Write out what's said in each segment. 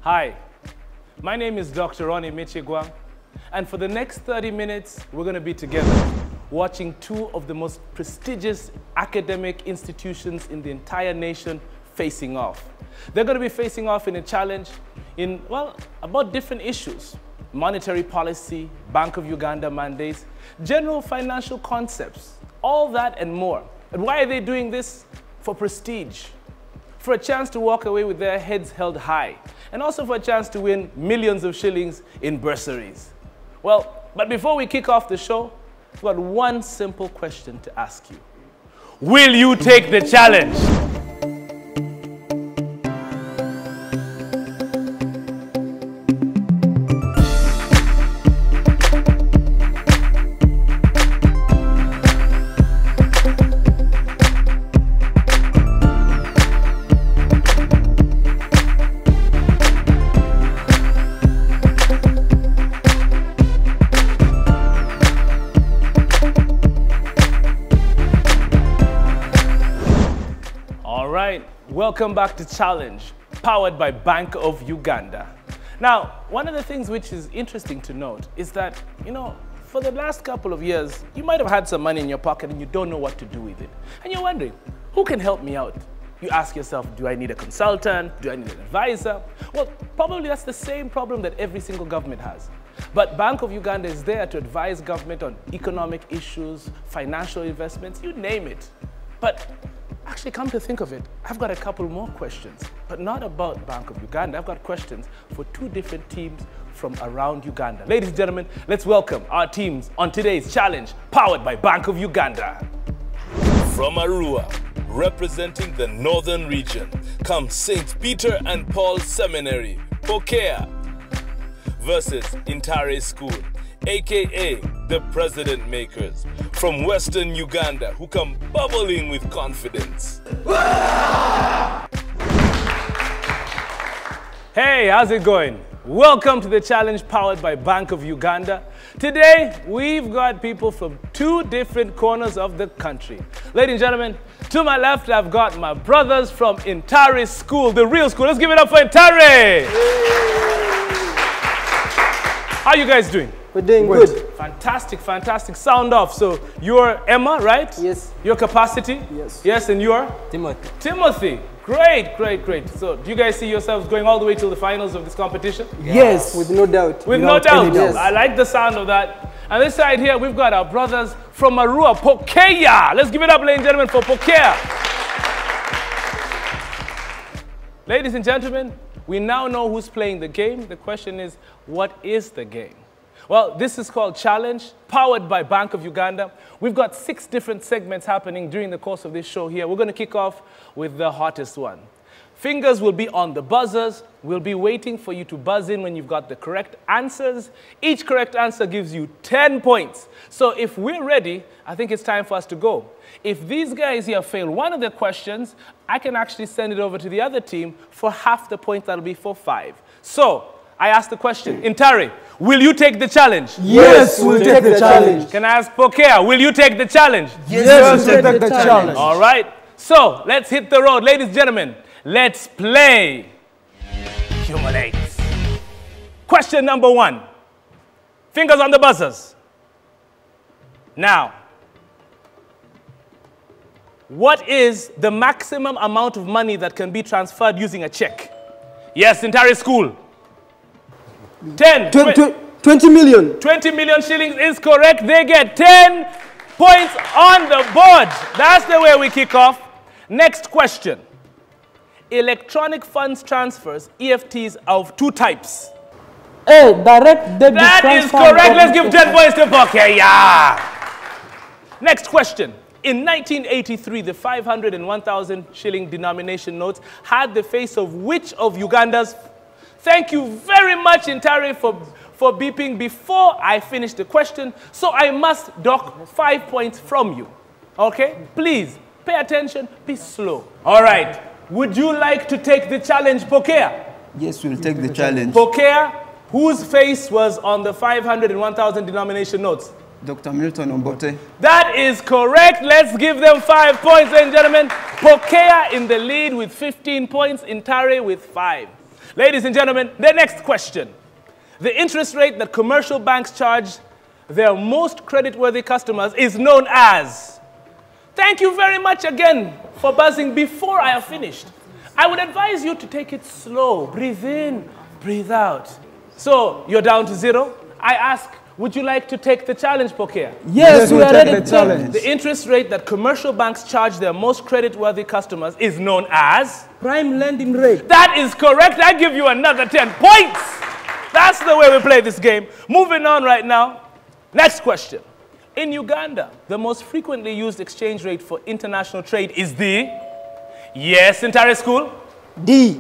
Hi, my name is Dr. Ronnie Michigwa, and for the next 30 minutes, we're going to be together watching two of the most prestigious academic institutions in the entire nation facing off. They're going to be facing off in a challenge in, well, about different issues: monetary policy, Bank of Uganda mandates, general financial concepts, all that and more. And why are they doing this? For prestige, for a chance to walk away with their heads held high, and also for a chance to win millions of shillings in bursaries. Well, but before we kick off the show, we've got one simple question to ask you. Will you take the challenge? Welcome back to Challenge, powered by Bank of Uganda. Now, one of the things which is interesting to note is that, for the last couple of years, you might have had some money in your pocket and you don't know what to do with it. And you're wondering, who can help me out? You ask yourself, do I need a consultant? Do I need an advisor? Well, probably that's the same problem that every single government has. But Bank of Uganda is there to advise government on economic issues, financial investments, you name it. But actually, come to think of it, I've got a couple more questions, but not about Bank of Uganda. I've got questions for two different teams from around Uganda. Ladies and gentlemen, let's welcome our teams on today's challenge, powered by Bank of Uganda. From Arua, representing the northern region, come St. Peter and Paul Seminary, Pokea, versus Ntare School, aka the President Makers, from Western Uganda, who come bubbling with confidence. Hey, how's it going? Welcome to the challenge powered by Bank of Uganda. Today, we've got people from two different corners of the country. Ladies and gentlemen, to my left, I've got my brothers from Ntare School, the real school. Let's give it up for Ntare. How you guys doing? We're doing good. Fantastic, fantastic. Sound off. So you're Emma, right? Yes. Your capacity? Yes. Yes, and you're? Timothy. Timothy. Great, great, great. So do you guys see yourselves going all the way to the finals of this competition? Yes, with no doubt. With no doubt. Yes. I like the sound of that. And this side here, we've got our brothers from Arua, Pokea. Let's give it up, ladies and gentlemen, for Pokea. Ladies and gentlemen, we now know who's playing the game. The question is, what is the game? Well, this is called Challenge, powered by Bank of Uganda. We've got 6 different segments happening during the course of this show here. We're going to kick off with the hottest one. Fingers will be on the buzzers. We'll be waiting for you to buzz in when you've got the correct answers. Each correct answer gives you 10 points. So if we're ready, I think it's time for us to go. If these guys here fail one of the questions, I can actually send it over to the other team for half the point. That'll be for 5. So I asked the question, Ntare, will you take the challenge? Yes, we'll take the challenge. Can I ask Pokea, will you take the challenge? Yes, we'll take the challenge. All right, so let's hit the road. Ladies and gentlemen, let's play. Accumulate. Question number 1. Fingers on the buzzers. Now, what is the maximum amount of money that can be transferred using a check? Yes, Ntare School. 20 million. 20 million shillings is correct. They get 10 points on the board. That's the way we kick off. Next question. Electronic funds transfers, EFTs, of 2 types. A, direct debit That is correct. Let's give 10 points to Pokea. Yeah. Next question. In 1983, the 500 and 1,000 shilling denomination notes had the face of which of Uganda's? Thank you very much, Ntare, for beeping before I finish the question. So I must dock 5 points from you. Okay? Please, pay attention. Be slow. All right. Would you like to take the challenge, Pokea? Yes, we'll take the challenge. Pokea, whose face was on the 500 and 1,000 denomination notes? Dr. Milton Ombote. That is correct. Let's give them 5 points, ladies and gentlemen. Pokea in the lead with 15 points, Ntare with 5. Ladies and gentlemen, the next question. The interest rate that commercial banks charge their most creditworthy customers is known as. Thank you very much again for buzzing before I have finished. I would advise you to take it slow. Breathe in, breathe out. So, you're down to 0. I ask, would you like to take the challenge, Pokea? Yes, we are ready to challenge. The interest rate that commercial banks charge their most creditworthy customers is known as? Prime lending rate. That is correct. I give you another 10 points. That's the way we play this game. Moving on right now. Next question. In Uganda, the most frequently used exchange rate for international trade is the? Yes, Ntare school? D.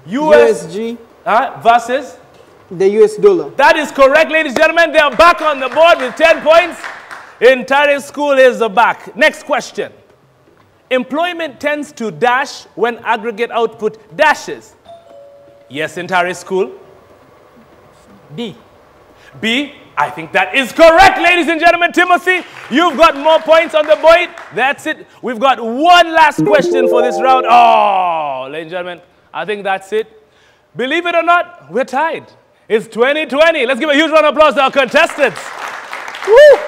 USG. Versus? The US dollar. That is correct, ladies and gentlemen. They are back on the board with 10 points. Ntare school is the back. Next question. Employment tends to dash when aggregate output dashes. Yes, Ntare school? D. B. I think that is correct, ladies and gentlemen. Timothy, you've got more points on the board. That's it. We've got one last question for this round. Oh, ladies and gentlemen, I think that's it. Believe it or not, we're tied. It's 2020. Let's give a huge round of applause to our contestants. Woo!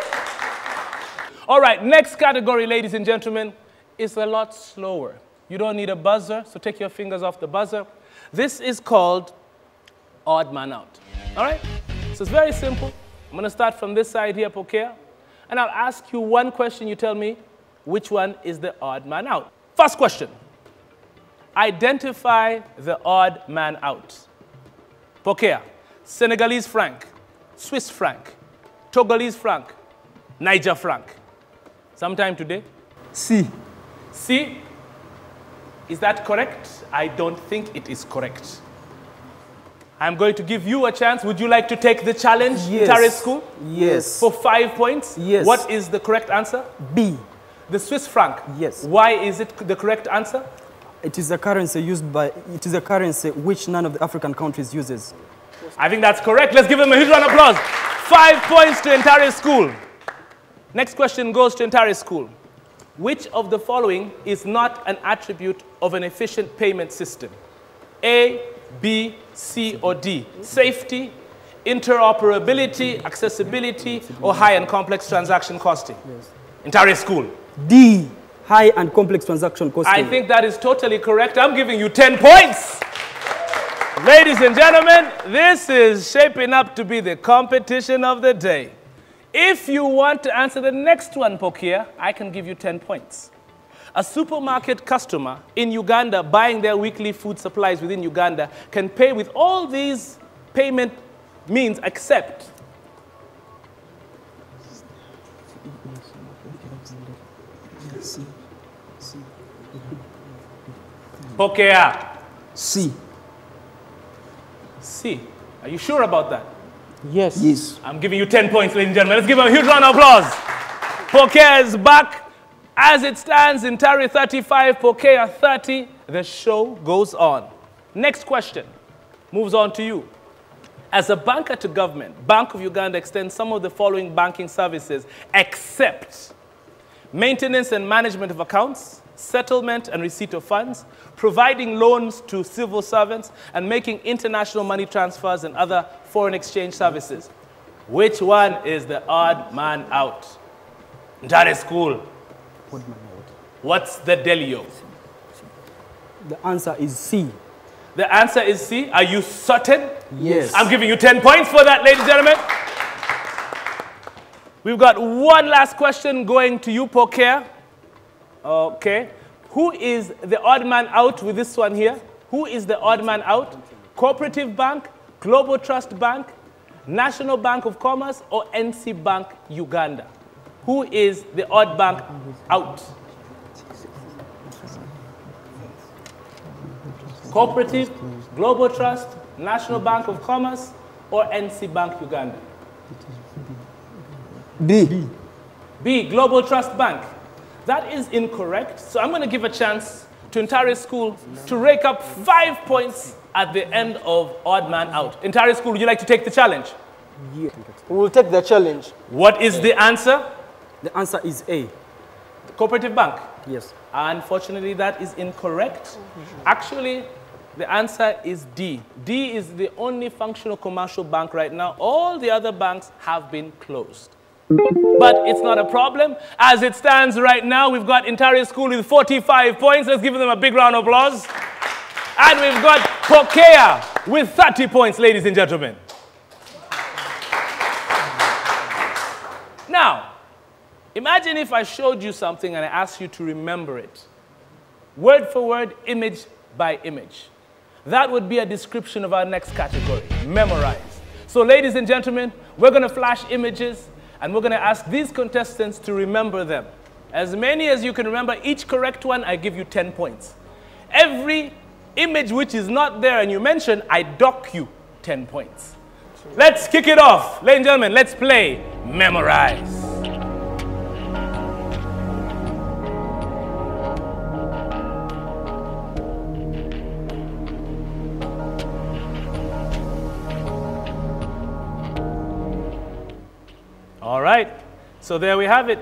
All right, next category, ladies and gentlemen, is a lot slower. You don't need a buzzer, so take your fingers off the buzzer. This is called odd man out. All right? So it's very simple. I'm going to start from this side here, Pokea, and I'll ask you one question. You tell me which one is the odd man out. First question. Identify the odd man out. Pokea, Senegalese franc, Swiss franc, Togolese franc, Niger franc. Sometime today? C. C. Is that correct? I don't think it is correct. I'm going to give you a chance. Would you like to take the challenge, Yes. Ntare school? Yes. For 5 points? Yes. What is the correct answer? B. The Swiss franc? Yes. Why is it the correct answer? It is a currency it is a currency which none of the African countries uses. I think that's correct. Let's give them a huge round of applause. 5 points to Ntare school. Next question goes to Ntare school. Which of the following is not an attribute of an efficient payment system? A, B, C, or D? Safety, interoperability, accessibility, or high and complex transaction costing? Yes. Ntare school. D. High and complex transaction costing. I think that is totally correct. I'm giving you 10 points. Ladies and gentlemen, this is shaping up to be the competition of the day. If you want to answer the next one, Pokea, I can give you 10 points. A supermarket customer in Uganda buying their weekly food supplies within Uganda can pay with all these payment means except Pokea. C. C. Are you sure about that? Yes. Yes. I'm giving you 10 points, ladies and gentlemen. Let's give them a huge round of applause. Pokea is back. As it stands, Ntare 35, Pokea 30. The show goes on. Next question moves on to you. As a banker to government, Bank of Uganda extends some of the following banking services except maintenance and management of accounts, settlement and receipt of funds, providing loans to civil servants, and making international money transfers and other foreign exchange services. Which one is the odd man out? Ntare school. What's the delio? The answer is C. The answer is C. Are you certain? Yes. I'm giving you 10 points for that, ladies and gentlemen. We've got one last question going to you, Pokea. Okay. Who is the odd man out with this one here? Who is the odd man out? Cooperative Bank, Global Trust Bank, National Bank of Commerce, or NC Bank Uganda? Who is the odd bank out? Cooperative, Global Trust, National Bank of Commerce, or NC Bank Uganda? B. B, Global Trust Bank. That is incorrect. So I'm going to give a chance to Ntare School to rake up 5 points at the end of Odd Man Out. Ntare School, would you like to take the challenge? Yeah. We will take the challenge. What is the answer? The answer is A. The Cooperative Bank. Yes. Unfortunately, that is incorrect. Actually, The answer is D. D is the only functional commercial bank right now. All the other banks have been closed. But it's not a problem. As it stands right now, we've got Ntare School with 45 points. Let's give them a big round of applause. And we've got Pokea with 30 points, ladies and gentlemen. Now, imagine if I showed you something and I asked you to remember it. Word for word, image by image. That would be a description of our next category, memorize. So ladies and gentlemen, we're going to flash images and we're going to ask these contestants to remember them. As many as you can remember, each correct one, I give you 10 points. Every image which is not there and you mention, I dock you 10 points. Let's kick it off. Ladies and gentlemen, let's play memorize. All right, so there we have it.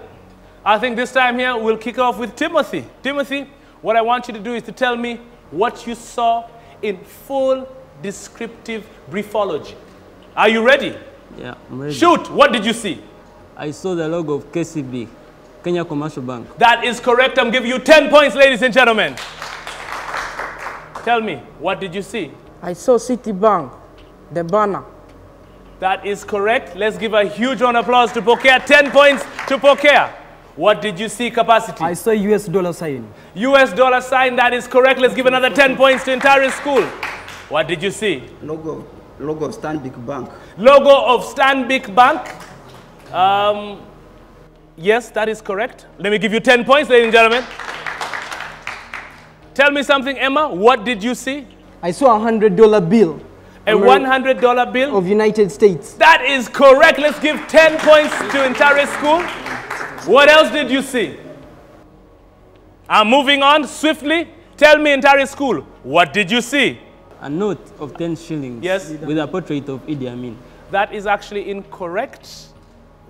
I think this time here we'll kick off with Timothy. Timothy, what I want you to do is to tell me what you saw in full descriptive briefology. Are you ready? Yeah, I'm ready. Shoot, what did you see? I saw the logo of KCB, Kenya Commercial Bank. That is correct. I'm giving you 10 points, ladies and gentlemen. Tell me, what did you see? I saw Citibank, the banner. That is correct. Let's give a huge round of applause to Pokea. 10 points to Pokea. What did you see, Capacity? I saw US dollar sign. US dollar sign, that is correct. Let's give another 10 points to Ntare School. What did you see? Logo of Stanbic Bank. Logo of Stanbic Bank. Yes, that is correct. Let me give you 10 points, ladies and gentlemen. Tell me something, Emma. What did you see? I saw a $100 bill. A $100 bill? Of United States. That is correct. Let's give 10 points to Ntare School. What else did you see? I'm moving on swiftly. Tell me, Ntare School, what did you see? A note of 10 shillings. Yes. With a portrait of Idi Amin. That is actually incorrect.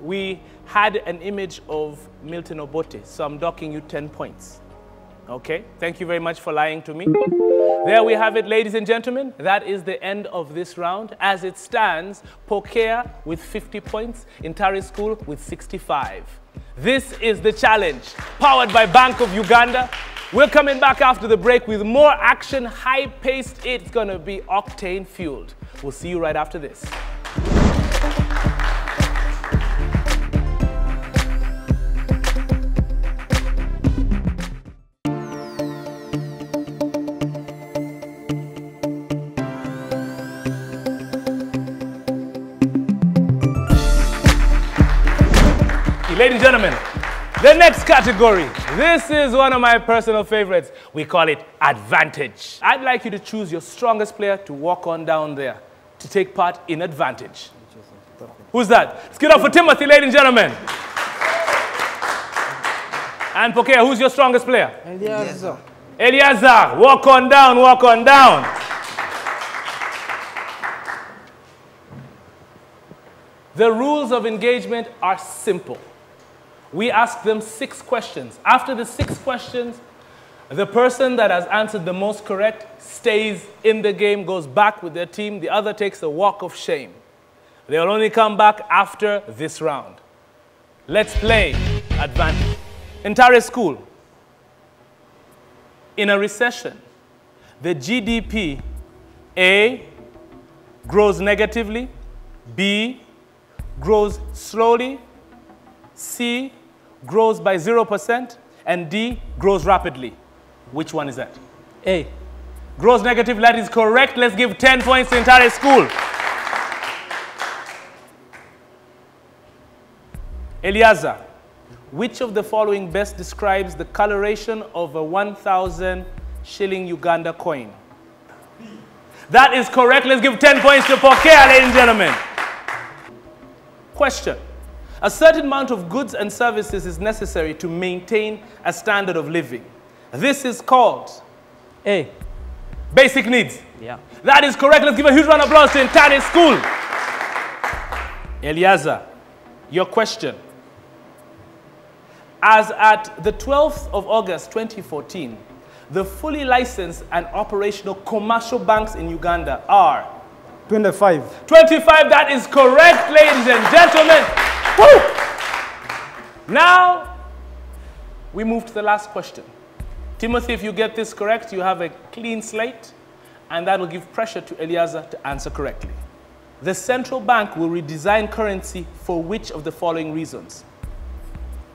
We had an image of Milton Obote, so I'm docking you 10 points. Okay, thank you very much for lying to me. There we have it, ladies and gentlemen. That is the end of this round. As it stands, Pokea with 50 points, Ntare School with 65. This is the challenge, powered by Bank of Uganda. We're coming back after the break with more action, high-paced. It's going to be octane-fueled. We'll see you right after this. Ladies and gentlemen, the next category. This is one of my personal favorites. We call it Advantage. I'd like you to choose your strongest player to walk on down there to take part in Advantage. Who's that? Let's get up for Timothy, ladies and gentlemen. And Pokea, who's your strongest player? Eliezer. Eliezer, walk on down, walk on down. The rules of engagement are simple. We ask them 6 questions. After the 6 questions, the person that has answered the most correct stays in the game, goes back with their team. The other takes a walk of shame. They'll only come back after this round. Let's play Advantage. Ntare School. In a recession, the GDP, A, grows negatively, B, grows slowly, C, grows by 0%, and D, grows rapidly. Which one is that? A. Grows negative, that is correct. Let's give 10 points to Ntare School. Eliezer, which of the following best describes the coloration of a 1,000 shilling Uganda coin? That is correct. Let's give 10 points to Pokea, ladies and gentlemen. Question. A certain amount of goods and services is necessary to maintain a standard of living. This is called A. Basic needs. Yeah. That is correct. Let's give a huge round of applause to Ntare School. Eliezer, your question. As at the 12th of August 2014, the fully licensed and operational commercial banks in Uganda are? 25. 25, that is correct, ladies and gentlemen. Woo! Now, we move to the last question. Timothy, if you get this correct, you have a clean slate, and that will give pressure to Eliezer to answer correctly. The central bank will redesign currency for which of the following reasons?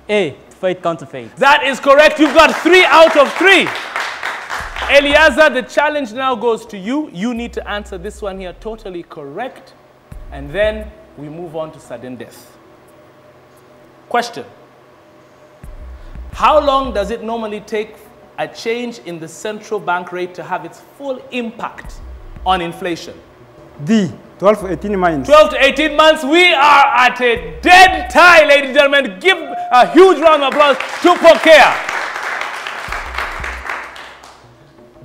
A, to fight counterfeit. That is correct. You've got 3 out of 3. Eliezer, the challenge now goes to you. You need to answer this one here totally correct. And then we move on to sudden death. Question. How long does it normally take a change in the central bank rate to have its full impact on inflation? D. 12 to 18 months. 12 to 18 months. We are at a dead tie, ladies and gentlemen. Give a huge round of applause to Pokea.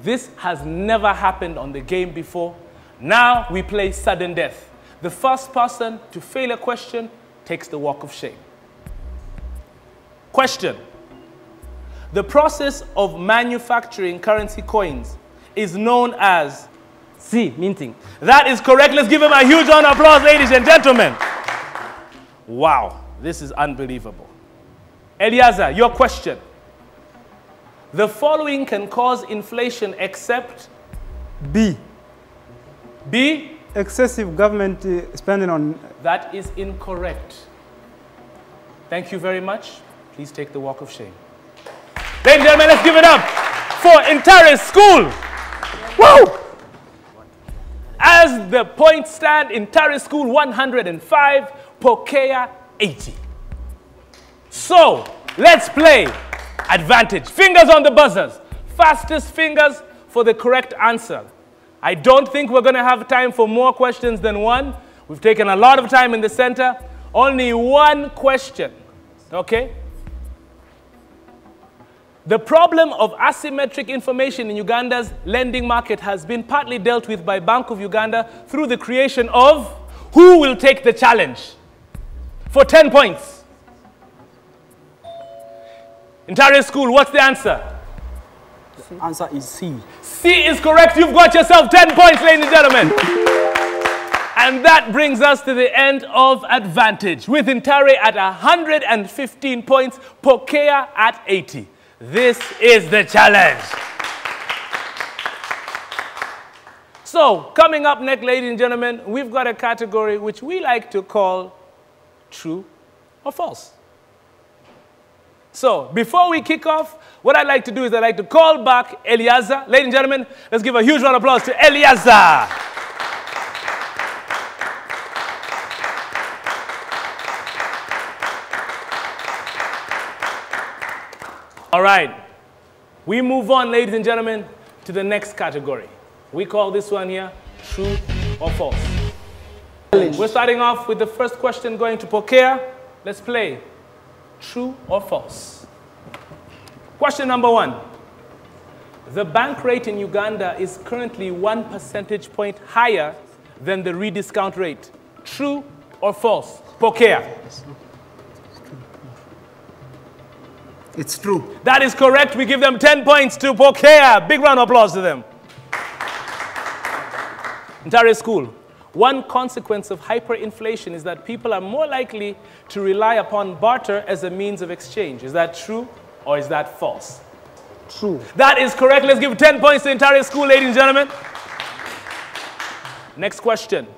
This has never happened on the game before. Now we play sudden death. The first person to fail a question takes the walk of shame. Question. The process of manufacturing currency coins is known as? C, minting. That is correct. Let's give him a huge round of applause, ladies and gentlemen. Wow, this is unbelievable. Eliezer, your question. The following can cause inflation except? B. B? Excessive government spending on... That is incorrect. Thank you very much. Please take the walk of shame. Ladies and gentlemen, let's give it up for Ntare School. Woo! As the points stand, Ntare School 105, Pokea 80. So, let's play advantage. Fingers on the buzzers. Fastest fingers for the correct answer. I don't think we're going to have time for more questions than one. We've taken a lot of time in the center. Only one question. Okay? The problem of asymmetric information in Uganda's lending market has been partly dealt with by Bank of Uganda through the creation of who will take the challenge for 10 points. Ntare School, what's the answer? The answer is C. C is correct. You've got yourself 10 points, ladies and gentlemen. And that brings us to the end of advantage, with Ntare at 115 points, Pokea at 80. This is the challenge. So, coming up next, ladies and gentlemen, we've got a category which we like to call true or false. So, before we kick off, what I'd like to do is I'd like to call back Eliezer. Ladies and gentlemen, let's give a huge round of applause to Eliezer. All right, we move on, ladies and gentlemen, to the next category. We call this one here, true or false. We're starting off with the first question going to Pokea. Let's play true or false. Question number 1. The bank rate in Uganda is currently 1 percentage point higher than the rediscount rate. True or false? Pokea. It's true. That is correct. We give them 10 points to Pokea. Big round of applause to them. Ntare School. One consequence of hyperinflation is that people are more likely to rely upon barter as a means of exchange. Is that true or is that false? True. That is correct. Let's give 10 points to Ntare School, ladies and gentlemen. Next question.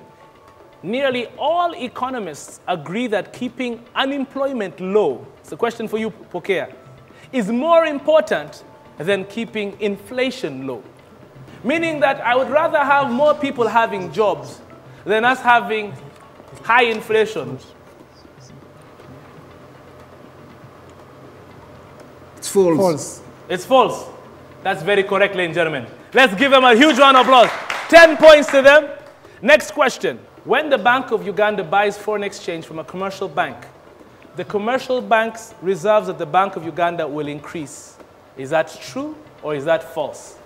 Nearly all economists agree that keeping unemployment low, it's a question for you, Pokea, is more important than keeping inflation low. Meaning that I would rather have more people having jobs than us having high inflation. It's false. False. It's false. That's very correct, ladies and gentlemen. Let's give them a huge round of applause. 10 points to them. Next question. When the Bank of Uganda buys foreign exchange from a commercial bank, the commercial bank's reserves at the Bank of Uganda will increase. Is that true or is that false?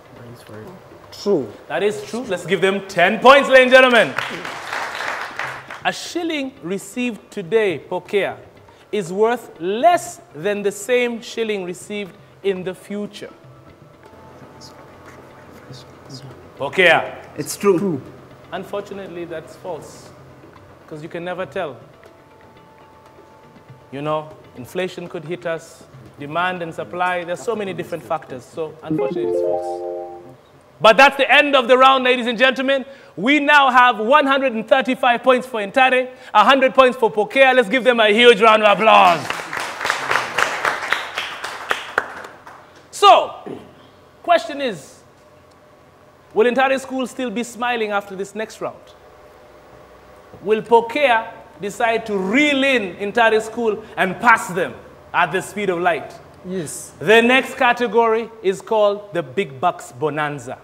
True. That is true. Let's give them 10 points, ladies and gentlemen. A shilling received today, Pokea, is worth less than the same shilling received in the future. Pokea. It's true. Unfortunately, that's false, because you can never tell. You know, inflation could hit us, demand and supply, there's so many different factors, so unfortunately it's false. But that's the end of the round, ladies and gentlemen. We now have 135 points for Ntare, 100 points for Pokea. Let's give them a huge round of applause. So, question is, will Ntare School still be smiling after this next round? Will Pokea decide to reel in Ntare School and pass them at the speed of light? Yes. The next category is called the Big Bucks Bonanza.